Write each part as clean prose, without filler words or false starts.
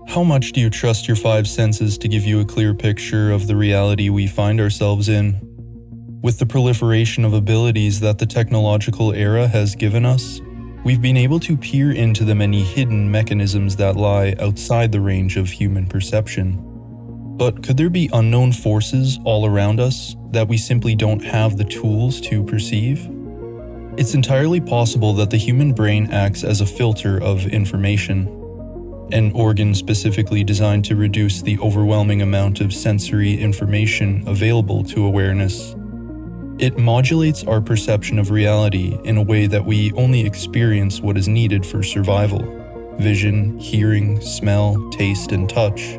How much do you trust your five senses to give you a clear picture of the reality we find ourselves in? With the proliferation of abilities that the technological era has given us, we've been able to peer into the many hidden mechanisms that lie outside the range of human perception. But could there be unknown forces all around us that we simply don't have the tools to perceive? It's entirely possible that the human brain acts as a filter of information, an organ specifically designed to reduce the overwhelming amount of sensory information available to awareness. It modulates our perception of reality in a way that we only experience what is needed for survival: vision, hearing, smell, taste, and touch.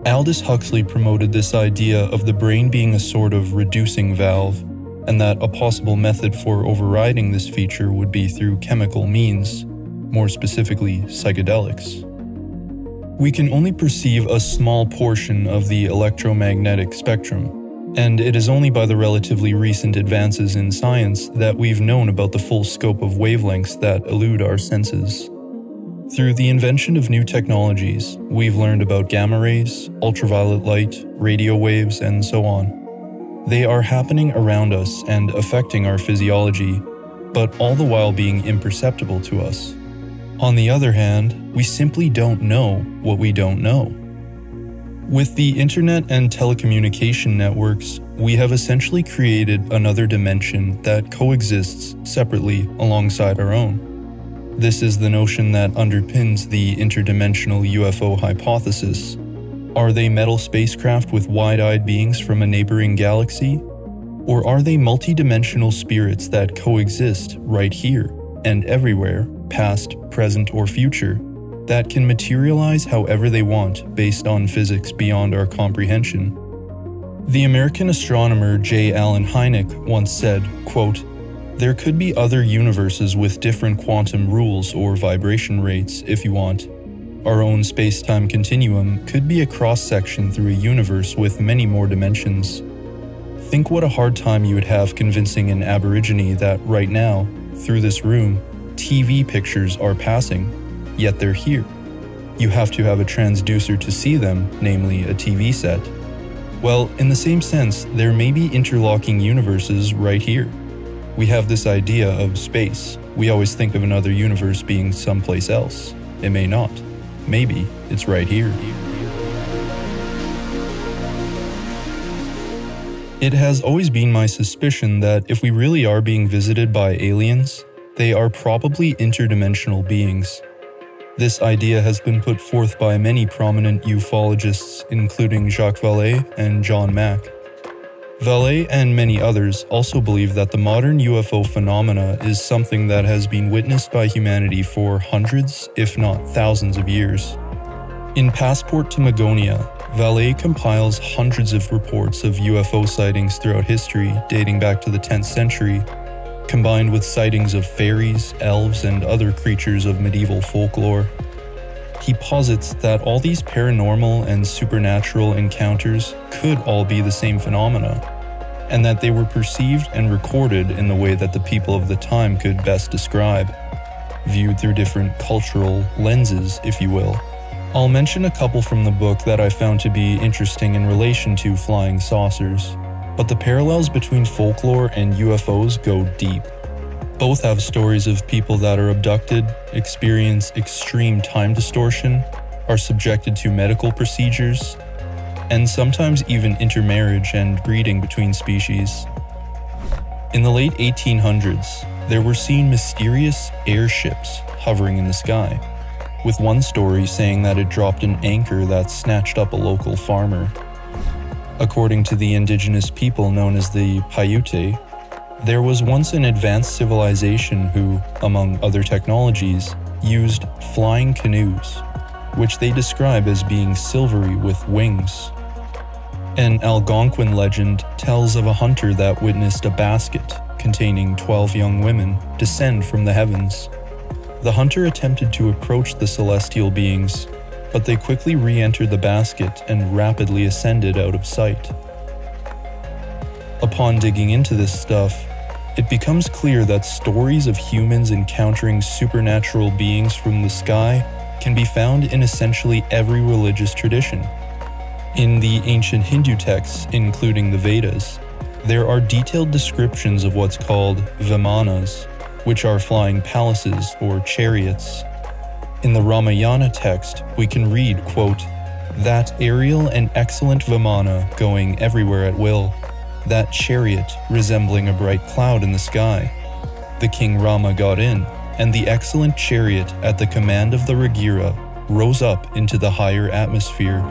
Aldous Huxley promoted this idea of the brain being a sort of reducing valve, and that a possible method for overriding this feature would be through chemical means, more specifically psychedelics. We can only perceive a small portion of the electromagnetic spectrum, and it is only by the relatively recent advances in science that we've known about the full scope of wavelengths that elude our senses. Through the invention of new technologies, we've learned about gamma rays, ultraviolet light, radio waves, and so on. They are happening around us and affecting our physiology, but all the while being imperceptible to us. On the other hand, we simply don't know what we don't know. With the internet and telecommunication networks, we have essentially created another dimension that coexists separately alongside our own. This is the notion that underpins the interdimensional UFO hypothesis. Are they metal spacecraft with wide-eyed beings from a neighboring galaxy? Or are they multidimensional spirits that coexist right here and everywhere, past, present, or future, that can materialize however they want based on physics beyond our comprehension? The American astronomer J. Allen Hynek once said, quote, "There could be other universes with different quantum rules or vibration rates, if you want. Our own space-time continuum could be a cross-section through a universe with many more dimensions. Think what a hard time you would have convincing an Aborigine that right now, through this room, TV pictures are passing, yet they're here. You have to have a transducer to see them, namely a TV set. Well, in the same sense, there may be interlocking universes right here. We have this idea of space. We always think of another universe being someplace else. It may not. Maybe it's right here." It has always been my suspicion that if we really are being visited by aliens, they are probably interdimensional beings. This idea has been put forth by many prominent ufologists, including Jacque Vallee and John Mack. Vallee and many others also believe that the modern UFO phenomena is something that has been witnessed by humanity for hundreds, if not thousands of years. In Passport to Magonia, Vallee compiles hundreds of reports of UFO sightings throughout history dating back to the 10th century, combined with sightings of fairies, elves, and other creatures of medieval folklore. He posits that all these paranormal and supernatural encounters could all be the same phenomena, and that they were perceived and recorded in the way that the people of the time could best describe, viewed through different cultural lenses, if you will. I'll mention a couple from the book that I found to be interesting in relation to flying saucers, but the parallels between folklore and UFOs go deep. Both have stories of people that are abducted, experience extreme time distortion, are subjected to medical procedures, and sometimes even intermarriage and breeding between species. In the late 1800s, there were seen mysterious airships hovering in the sky, with one story saying that it dropped an anchor that snatched up a local farmer. According to the indigenous people known as the Paiute, there was once an advanced civilization who, among other technologies, used flying canoes, which they describe as being silvery with wings. An Algonquin legend tells of a hunter that witnessed a basket containing 12 young women descend from the heavens. The hunter attempted to approach the celestial beings, but they quickly re-entered the basket and rapidly ascended out of sight. Upon digging into this stuff, it becomes clear that stories of humans encountering supernatural beings from the sky can be found in essentially every religious tradition. In the ancient Hindu texts, including the Vedas, there are detailed descriptions of what's called Vimanas, which are flying palaces or chariots. In the Ramayana text, we can read, quote, "That aerial and excellent Vimana going everywhere at will, that chariot resembling a bright cloud in the sky. The king Rama got in, and the excellent chariot at the command of the Ragira rose up into the higher atmosphere."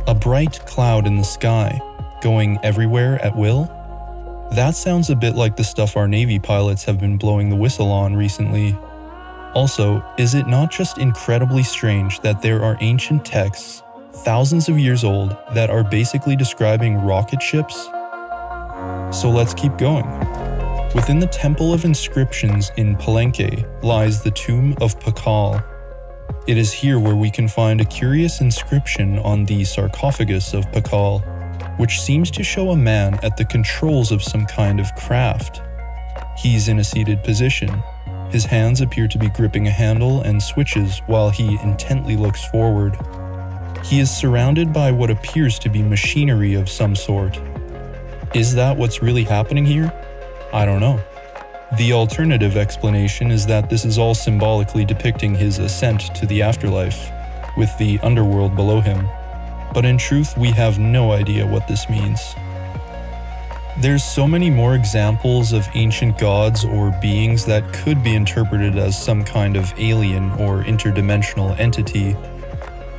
A bright cloud in the sky, going everywhere at will? That sounds a bit like the stuff our Navy pilots have been blowing the whistle on recently. Also, is it not just incredibly strange that there are ancient texts, thousands of years old, that are basically describing rocket ships? So let's keep going. Within the Temple of Inscriptions in Palenque lies the tomb of Pakal. It is here where we can find a curious inscription on the sarcophagus of Pakal, which seems to show a man at the controls of some kind of craft. He's in a seated position. His hands appear to be gripping a handle and switches while he intently looks forward. He is surrounded by what appears to be machinery of some sort. Is that what's really happening here? I don't know. The alternative explanation is that this is all symbolically depicting his ascent to the afterlife, with the underworld below him. But in truth, we have no idea what this means. There's so many more examples of ancient gods or beings that could be interpreted as some kind of alien or interdimensional entity.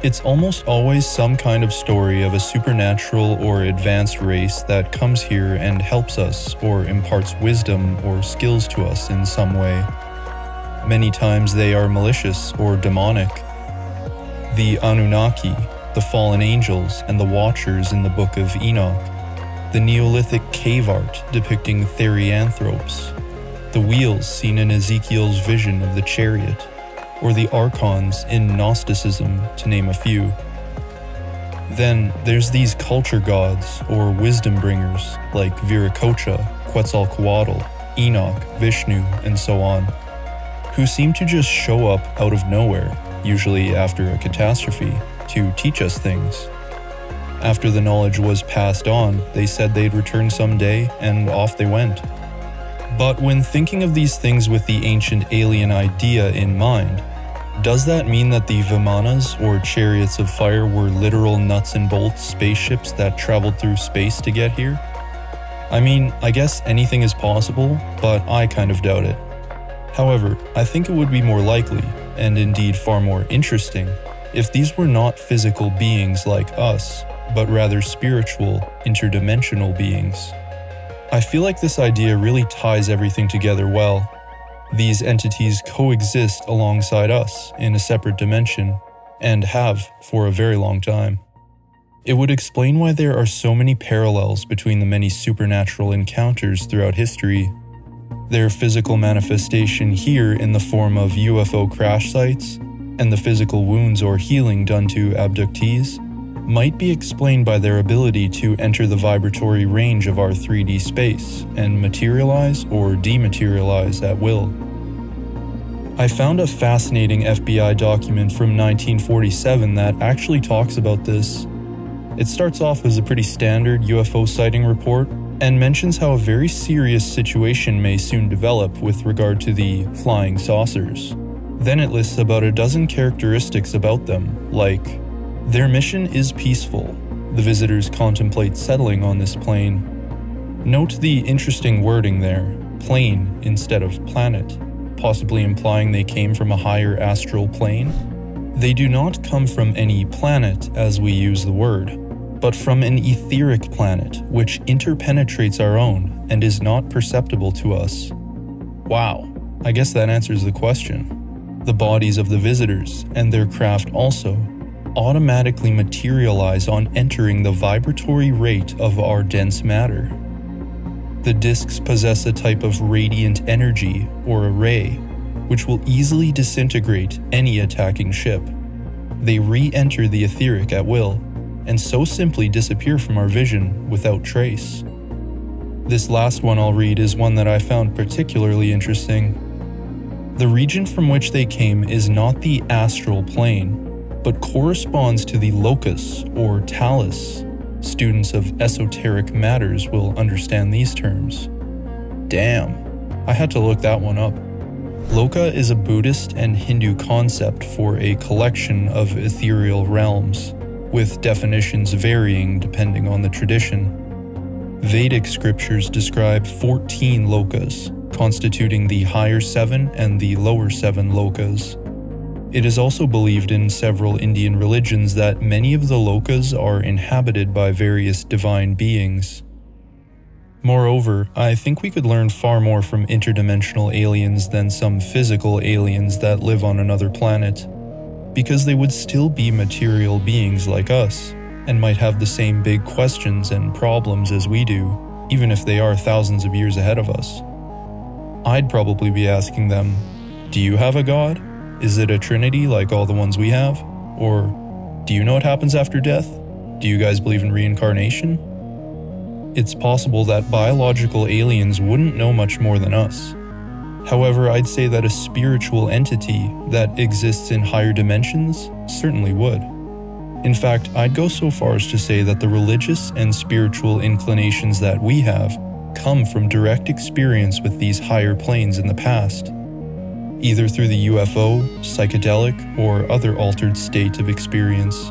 It's almost always some kind of story of a supernatural or advanced race that comes here and helps us or imparts wisdom or skills to us in some way. Many times they are malicious or demonic. The Anunnaki, the fallen angels, and the Watchers in the Book of Enoch, the Neolithic cave art depicting therianthropes, the wheels seen in Ezekiel's vision of the chariot, or the archons in Gnosticism, to name a few. Then there's these culture gods or wisdom bringers like Viracocha, Quetzalcoatl, Enoch, Vishnu, and so on, who seem to just show up out of nowhere, usually after a catastrophe, to teach us things. After the knowledge was passed on, they said they'd return someday, and off they went. But when thinking of these things with the ancient alien idea in mind, does that mean that the Vimanas or chariots of fire were literal nuts and bolts spaceships that traveled through space to get here? I mean, I guess anything is possible, but I kind of doubt it. However, I think it would be more likely, and indeed far more interesting, if these were not physical beings like us, but rather spiritual, interdimensional beings. I feel like this idea really ties everything together well. These entities coexist alongside us in a separate dimension, and have for a very long time. It would explain why there are so many parallels between the many supernatural encounters throughout history. Their physical manifestation here in the form of UFO crash sites, and the physical wounds or healing done to abductees, might be explained by their ability to enter the vibratory range of our 3D space and materialize or dematerialize at will. I found a fascinating FBI document from 1947 that actually talks about this. It starts off as a pretty standard UFO sighting report and mentions how a very serious situation may soon develop with regard to the flying saucers. Then it lists about a dozen characteristics about them, like their mission is peaceful. The visitors contemplate settling on this plane. Note the interesting wording there, plane instead of planet, possibly implying they came from a higher astral plane. They do not come from any planet as we use the word, but from an etheric planet which interpenetrates our own and is not perceptible to us. Wow, I guess that answers the question. The bodies of the visitors, and their craft also, automatically materialize on entering the vibratory rate of our dense matter. The discs possess a type of radiant energy, or a ray, which will easily disintegrate any attacking ship. They re-enter the etheric at will, and so simply disappear from our vision without trace. This last one I'll read is one that I found particularly interesting. The region from which they came is not the astral plane, but corresponds to the locus or talus. Students of esoteric matters will understand these terms. Damn, I had to look that one up. Loka is a Buddhist and Hindu concept for a collection of ethereal realms, with definitions varying depending on the tradition. Vedic scriptures describe 14 lokas, constituting the higher 7 and the lower 7 lokas. It is also believed in several Indian religions that many of the lokas are inhabited by various divine beings. Moreover, I think we could learn far more from interdimensional aliens than some physical aliens that live on another planet, because they would still be material beings like us, and might have the same big questions and problems as we do, even if they are thousands of years ahead of us. I'd probably be asking them, do you have a god? Is it a trinity like all the ones we have? Or, do you know what happens after death? Do you guys believe in reincarnation? It's possible that biological aliens wouldn't know much more than us. However, I'd say that a spiritual entity that exists in higher dimensions certainly would. In fact, I'd go so far as to say that the religious and spiritual inclinations that we have come from direct experience with these higher planes in the past, either through the UFO, psychedelic, or other altered state of experience.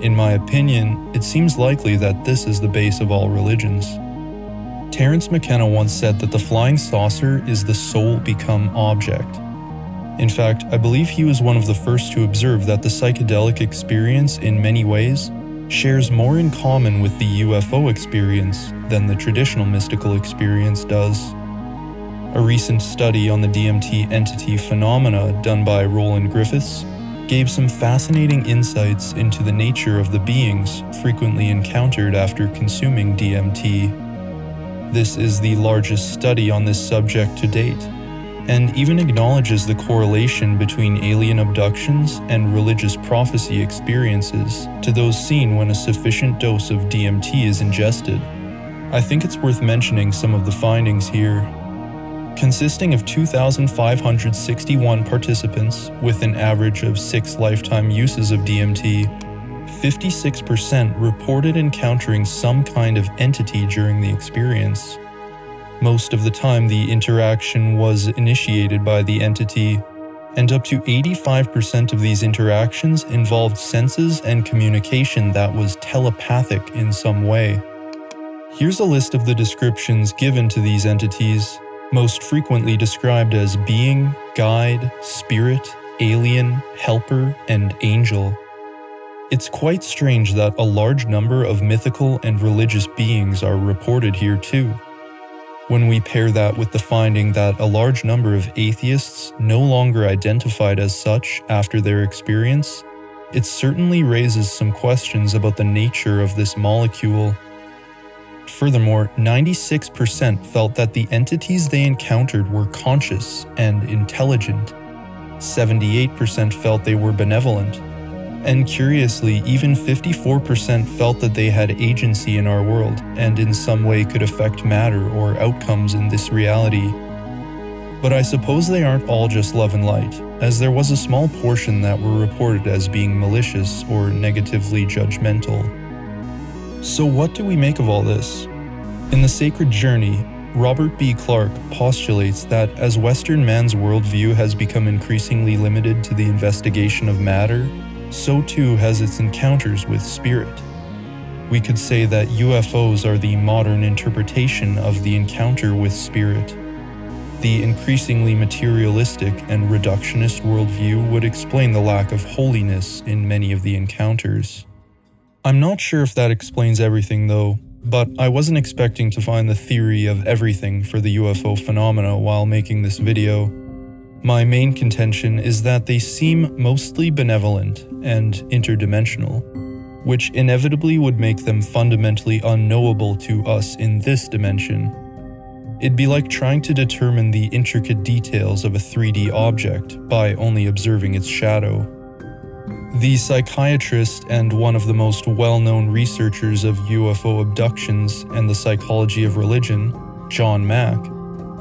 In my opinion, it seems likely that this is the base of all religions. Terence McKenna once said that the flying saucer is the soul become object. In fact, I believe he was one of the first to observe that the psychedelic experience in many ways shares more in common with the UFO experience than the traditional mystical experience does. A recent study on the DMT entity phenomena done by Roland Griffiths gave some fascinating insights into the nature of the beings frequently encountered after consuming DMT. This is the largest study on this subject to date, and even acknowledges the correlation between alien abductions and religious prophecy experiences to those seen when a sufficient dose of DMT is ingested. I think it's worth mentioning some of the findings here. Consisting of 2,561 participants with an average of 6 lifetime uses of DMT, 56% reported encountering some kind of entity during the experience. Most of the time, the interaction was initiated by the entity, and up to 85% of these interactions involved senses and communication that was telepathic in some way. Here's a list of the descriptions given to these entities, most frequently described as being, guide, spirit, alien, helper, and angel. It's quite strange that a large number of mythical and religious beings are reported here too. When we pair that with the finding that a large number of atheists no longer identified as such after their experience, it certainly raises some questions about the nature of this molecule. Furthermore, 96% felt that the entities they encountered were conscious and intelligent. 78% felt they were benevolent. And curiously, even 54% felt that they had agency in our world and in some way could affect matter or outcomes in this reality. But I suppose they aren't all just love and light, as there was a small portion that were reported as being malicious or negatively judgmental. So what do we make of all this? In The Sacred Journey, Robert B. Clark postulates that as Western man's worldview has become increasingly limited to the investigation of matter, so too has its encounters with spirit. We could say that UFOs are the modern interpretation of the encounter with spirit. The increasingly materialistic and reductionist worldview would explain the lack of holiness in many of the encounters. I'm not sure if that explains everything though, but I wasn't expecting to find the theory of everything for the UFO phenomena while making this video. My main contention is that they seem mostly benevolent and interdimensional, which inevitably would make them fundamentally unknowable to us in this dimension. It'd be like trying to determine the intricate details of a 3D object by only observing its shadow. The psychiatrist and one of the most well-known researchers of UFO abductions and the psychology of religion, John Mack,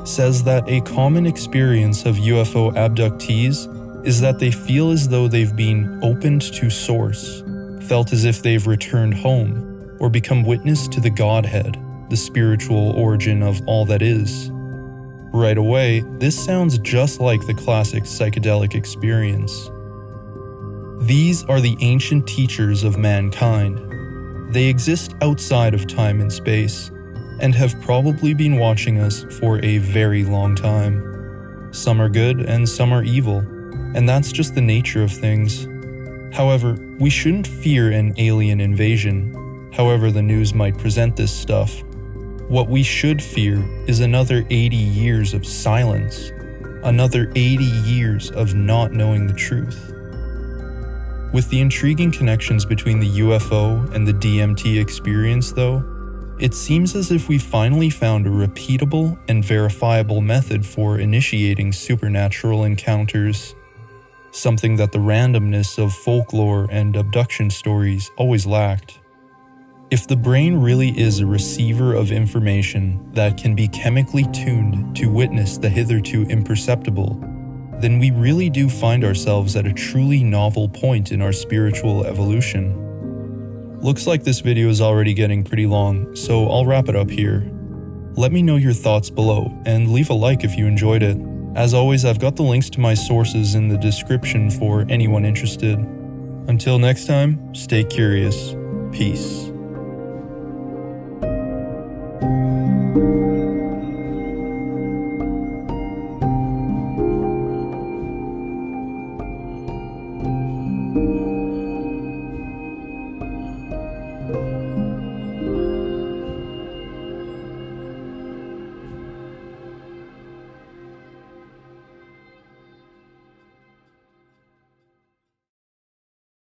says that a common experience of UFO abductees is that they feel as though they've been opened to Source, felt as if they've returned home, or become witness to the Godhead, the spiritual origin of all that is. Right away, this sounds just like the classic psychedelic experience. These are the ancient teachers of mankind. They exist outside of time and space, and have probably been watching us for a very long time. Some are good and some are evil, and that's just the nature of things. However, we shouldn't fear an alien invasion, however the news might present this stuff. What we should fear is another 80 years of silence, another 80 years of not knowing the truth. With the intriguing connections between the UFO and the DMT experience though, it seems as if we finally found a repeatable and verifiable method for initiating supernatural encounters, something that the randomness of folklore and abduction stories always lacked. If the brain really is a receiver of information that can be chemically tuned to witness the hitherto imperceptible, then we really do find ourselves at a truly novel point in our spiritual evolution. Looks like this video is already getting pretty long, so I'll wrap it up here. Let me know your thoughts below, and leave a like if you enjoyed it. As always, I've got the links to my sources in the description for anyone interested. Until next time, stay curious. Peace.